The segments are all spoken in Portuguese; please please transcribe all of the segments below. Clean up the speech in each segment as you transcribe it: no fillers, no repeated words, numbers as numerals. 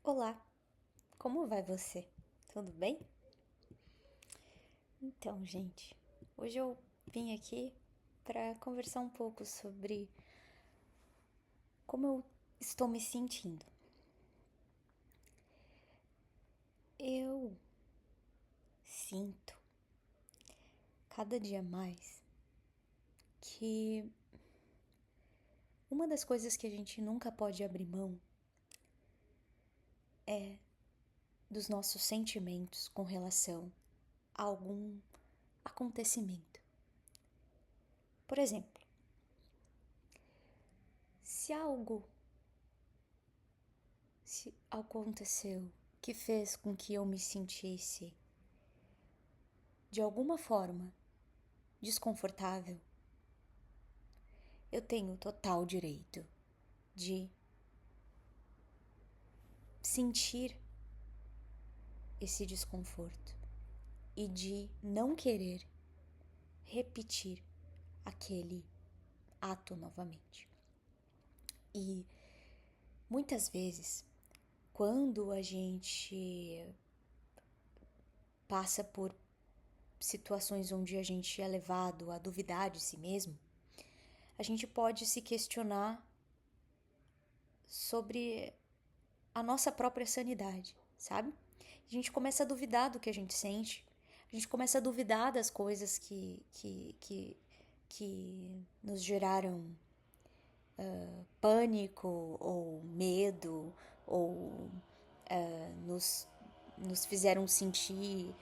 Olá, como vai você? Tudo bem? Então, gente, hoje eu vim aqui para conversar um pouco sobre como eu estou me sentindo. Eu sinto cada dia mais que uma das coisas que a gente nunca pode abrir mão é dos nossos sentimentos com relação a algum acontecimento. Por exemplo, se algo se aconteceu que fez com que eu me sentisse de alguma forma desconfortável, eu tenho total direito de sentir esse desconforto e de não querer repetir aquele ato novamente. E muitas vezes, quando a gente passa por situações onde a gente é levado a duvidar de si mesmo, a gente pode se questionar sobre a nossa própria sanidade, sabe? A gente começa a duvidar do que a gente sente, a gente começa a duvidar das coisas que nos geraram pânico ou medo ou nos fizeram sentir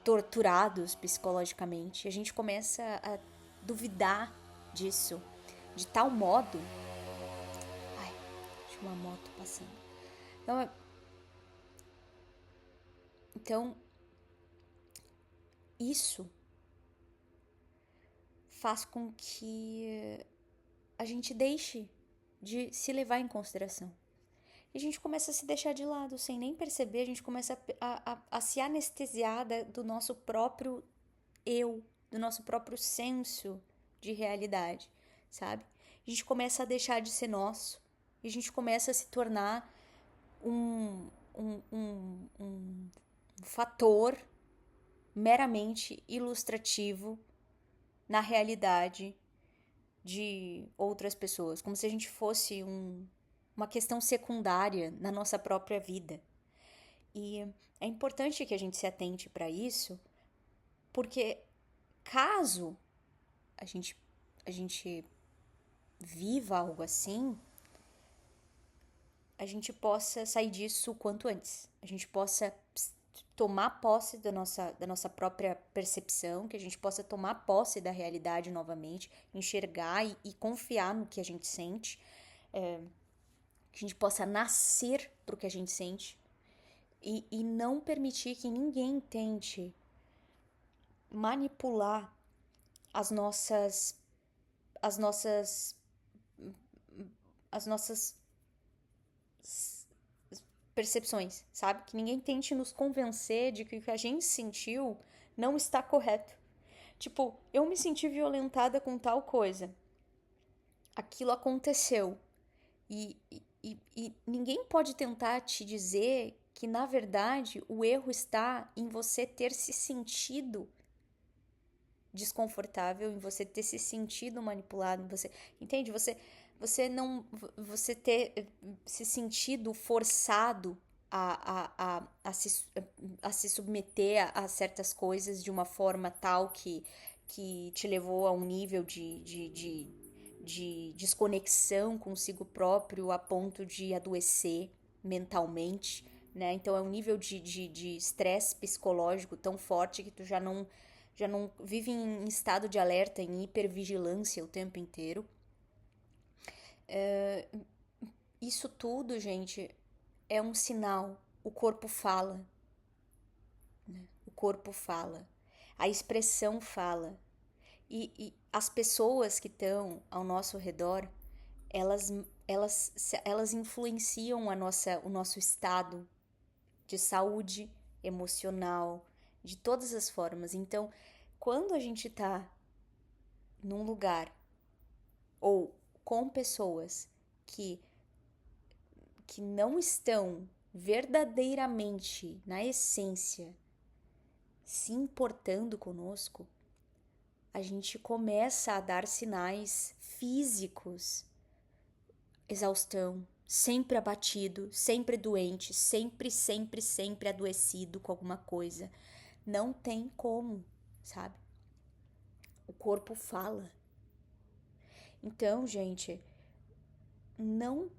torturados psicologicamente. A gente começa a duvidar disso de tal modo. Ai, tinha uma moto passando. Então, isso faz com que a gente deixe de se levar em consideração. E a gente começa a se deixar de lado, sem nem perceber, a gente começa a se anestesiar do nosso próprio eu, do nosso próprio senso de realidade, sabe? A gente começa a deixar de ser nosso, e a gente começa a se tornar um, um fator meramente ilustrativo na realidade de outras pessoas, como se a gente fosse uma questão secundária na nossa própria vida. E é importante que a gente se atente para isso, porque caso a gente, a gente viva algo assim, a gente possa sair disso o quanto antes. A gente possa tomar posse da nossa própria percepção, que a gente possa tomar posse da realidade novamente, enxergar e confiar no que a gente sente, que a gente possa nascer para o que a gente sente e não permitir que ninguém tente manipular as nossas as nossas as nossas percepções, sabe? Que ninguém tente nos convencer de que o que a gente sentiu não está correto. Tipo, eu me senti violentada com tal coisa. Aquilo aconteceu. E ninguém pode tentar te dizer que, na verdade, o erro está em você ter se sentido desconfortável, em você ter se sentido manipulado, em você, entende? Você não, você ter se sentido forçado a se submeter a certas coisas de uma forma tal que te levou a um nível de desconexão consigo próprio a ponto de adoecer mentalmente, né? Então é um nível de estresse psicológico tão forte que tu já não vive em estado de alerta, em hipervigilância o tempo inteiro. Isso tudo, gente, é um sinal. O corpo fala, né? O corpo fala, a expressão fala. E as pessoas que estão ao nosso redor, elas, elas influenciam o nosso estado de saúde emocional, de todas as formas. Então, quando a gente tá num lugar ou com pessoas que, que não estão verdadeiramente, na essência, se importando conosco, a gente começa a dar sinais físicos, exaustão, sempre abatido, sempre doente, sempre adoecido com alguma coisa. Não tem como, sabe? O corpo fala. Então, gente, não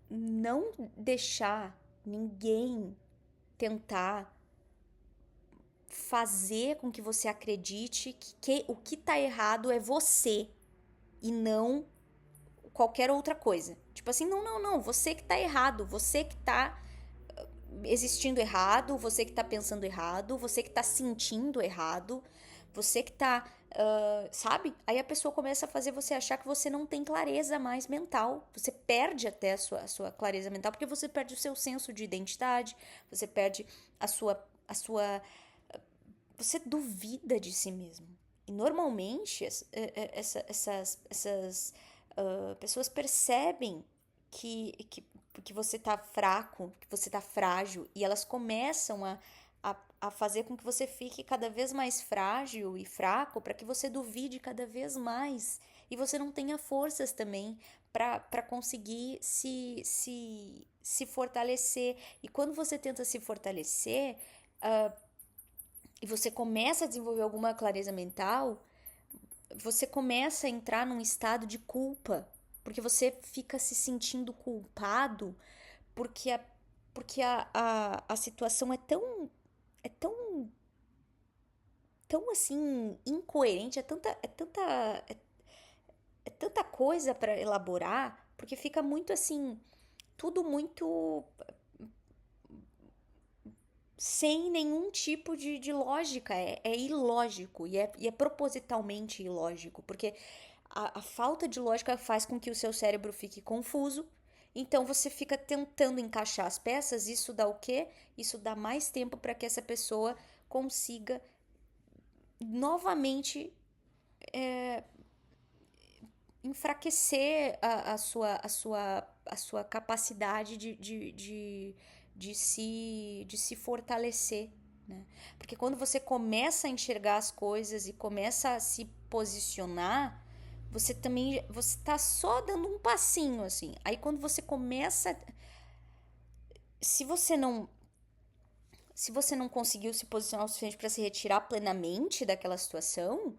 não deixar ninguém tentar fazer com que você acredite que o que tá errado é você e não qualquer outra coisa. Tipo assim, não, você que tá errado, você que tá existindo errado, você que tá pensando errado, você que tá sentindo errado, você que tá, sabe? Aí a pessoa começa a fazer você achar que você não tem clareza mais mental. Você perde até a sua clareza mental, porque você perde o seu senso de identidade, você perde a sua. Você duvida de si mesmo. E normalmente essas pessoas percebem que você tá fraco, que você tá frágil, e elas começam a fazer com que você fique cada vez mais frágil e fraco para que você duvide cada vez mais. E você não tenha forças também para conseguir se fortalecer. E quando você tenta se fortalecer, e você começa a desenvolver alguma clareza mental, você começa a entrar num estado de culpa, porque você fica se sentindo culpado porque a situação é tão assim incoerente, é tanta coisa para elaborar, porque fica muito assim, tudo muito sem nenhum tipo de lógica, é ilógico e é propositalmente ilógico, porque a falta de lógica faz com que o seu cérebro fique confuso, então você fica tentando encaixar as peças, isso dá o quê? Isso dá mais tempo para que essa pessoa consiga novamente enfraquecer a sua capacidade de se fortalecer, né? Porque quando você começa a enxergar as coisas e começa a se posicionar, você tá só dando um passinho assim. Aí quando você começa, se você não se você não conseguiu se posicionar o suficiente para se retirar plenamente daquela situação,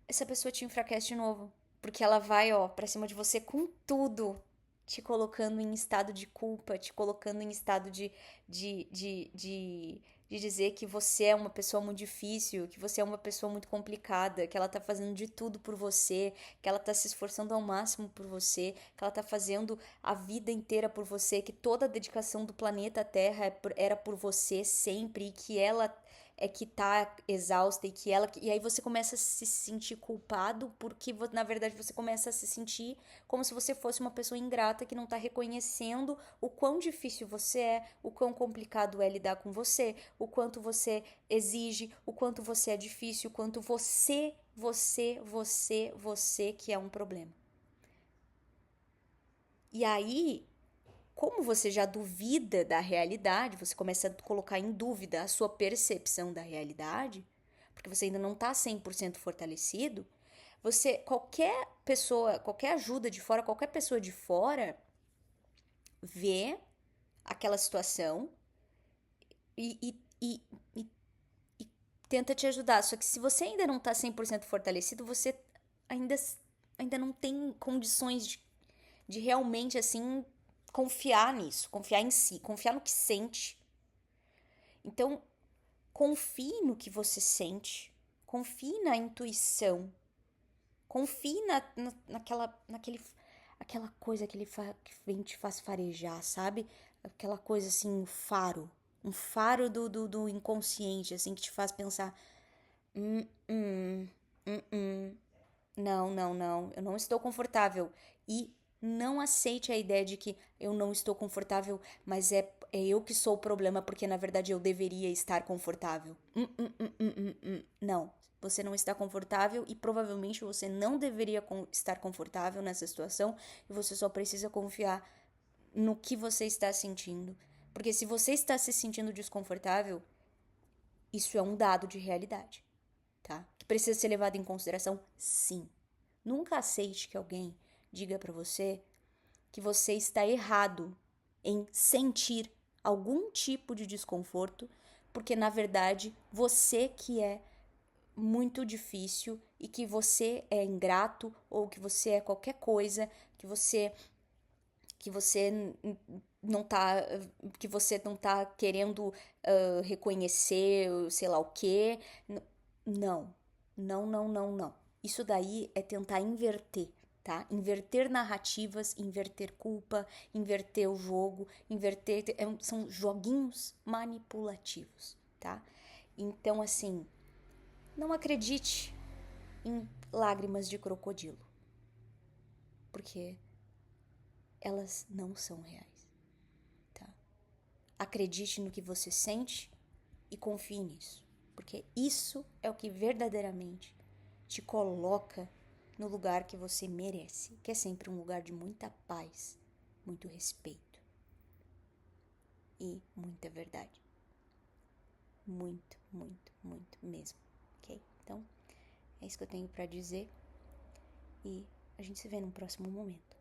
essa pessoa te enfraquece de novo. Porque ela vai, ó, pra cima de você com tudo, te colocando em estado de culpa, te colocando em estado de dizer que você é uma pessoa muito difícil, que você é uma pessoa muito complicada, que ela tá fazendo de tudo por você, que ela tá se esforçando ao máximo por você, que ela tá fazendo a vida inteira por você, que toda a dedicação do planeta Terra era por você sempre, e que ela é que tá exausta e aí você começa a se sentir culpado porque na verdade você começa a se sentir como se você fosse uma pessoa ingrata que não tá reconhecendo o quão difícil você é, o quão complicado é lidar com você, o quanto você exige, o quanto você é difícil, o quanto você que é um problema. E aí, como você já duvida da realidade, você começa a colocar em dúvida a sua percepção da realidade, porque você ainda não está 100% fortalecido, qualquer pessoa, qualquer ajuda de fora, qualquer pessoa de fora vê aquela situação e, e, e, e, e tenta te ajudar. Só que se você ainda não está 100% fortalecido, você ainda, ainda não tem condições de realmente assim confiar nisso, confiar em si, confiar no que sente. Então, confie no que você sente, confie na intuição, confie aquela coisa que vem te faz farejar, sabe? Aquela coisa assim, um faro do inconsciente, assim, que te faz pensar, hum, hum, hum. Não, não, não, eu não estou confortável. E não aceite a ideia de que eu não estou confortável, mas é eu que sou o problema, porque na verdade eu deveria estar confortável. Não, você não está confortável e provavelmente você não deveria estar confortável nessa situação e você só precisa confiar no que você está sentindo, Porque se você está se sentindo desconfortável, isso é um dado de realidade, tá? Que precisa ser levado em consideração, sim. Nunca aceite que alguém diga pra você que você está errado em sentir algum tipo de desconforto, porque na verdade você que é muito difícil e que você é ingrato ou que você é qualquer coisa, que você não tá que você não tá querendo reconhecer, sei lá o quê. Não. Não, não, não, não. Isso daí é tentar inverter, tá? Inverter narrativas, inverter culpa, inverter o jogo, são joguinhos manipulativos, tá? Então, assim, não acredite em lágrimas de crocodilo, porque elas não são reais, tá? Acredite no que você sente e confie nisso, porque isso é o que verdadeiramente te coloca no lugar que você merece, que é sempre um lugar de muita paz, muito respeito e muita verdade. Muito, muito, muito mesmo, ok? Então, é isso que eu tenho pra dizer e a gente se vê num próximo momento.